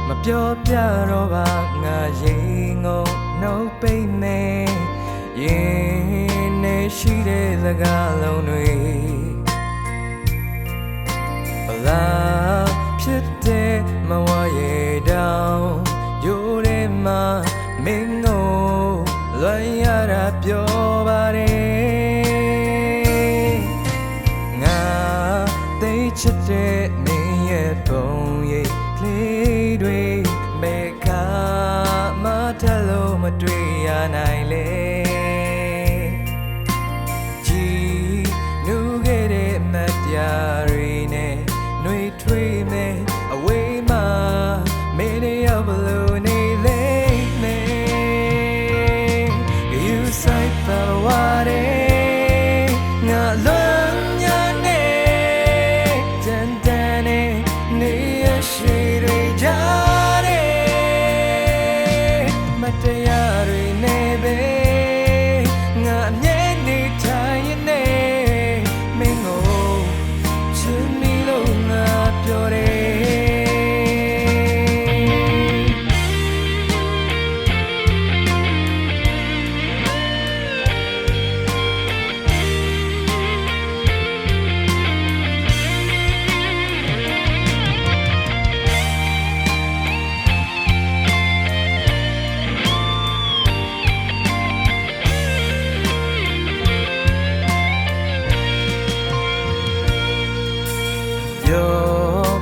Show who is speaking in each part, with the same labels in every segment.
Speaker 1: မပြောပြတော့ပါငါရင်ငုံနှုတ်ပိတ်နေရင်နေရှိတဲ့စကားလုံးတွေဘလောက်ဖြစ်တဲ့မဝရဲတောင်ရိုးထဲမှာမင်းကိုလွှမ်းရတာပြောပါတယ်ငါသိချစ်တဲ့မင်းရဲ့ပုံရိပ်ကလေးတွေမေခါမထလို့မတွေ့ရနိုင်လေကြည်နူးခဲ့တဲ့အမတ်တရားတွေနဲ့နှွေထွေးမယ်အဝေးမှာမင်းနဲ့ရောက်ဘလို့နေလေမယ် You say for what it ငါလုံးညနေတန်တန်နေရရှိတွေကြတယ်မတရားတွေနေပဲငါအမြဲနေထိုင်ရင်နေမင်းကိုချစ်မိလို့ငါပြောတယ်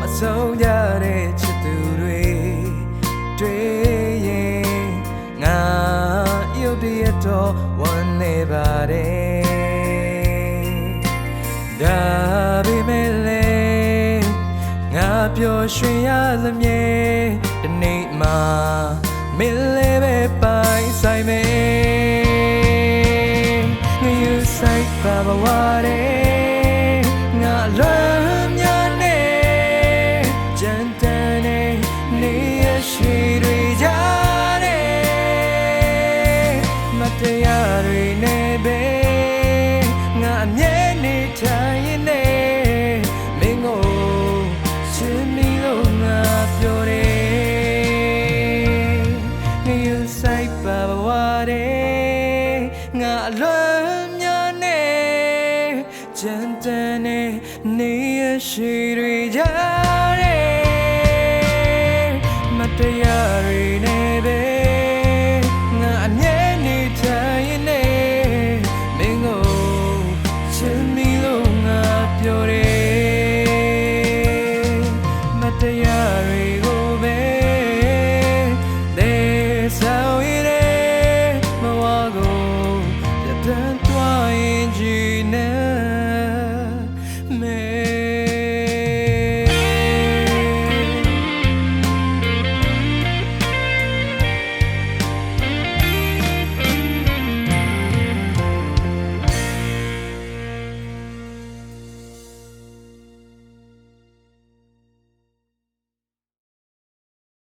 Speaker 1: မဆုံးရတဲ့ချစ်သူတွေတွေ့ရင်ငါရုပ်တရက်တော့ဝမ်းနေပါတယ်ဒါပေမဲ့လည်းငါပျော်ရွှင်ရသမျှဒီနေ့မှမင်းလည်းပဲပိုင်ဆိုင်မယ်ငါယူဆိုင်ပါဘဝတဲ့ငါလွမ်းမြရှိတွေကြတယ်မတရားတွေနဲ့ပဲငါအမြဲနေထိုင်ရင်နေမင်းကိုချစ်မိလို့ငါပြောတယ်ငါယူဆိုင်ပါဘဝတဲ့ငါအလွမ်းများနေကြမ်းတမ်းနေရရှိတွေကြတရားတွေနဲ့ပဲငါအမြဲနေထိုင်ရင်နေမင်းကိုချစ်မိလို့ငါပြောတယ်မတရားတွေကိုပဲသေဆောင်ရတဲ့မဝကိုပြတ်သွားရင်ကြည်နေ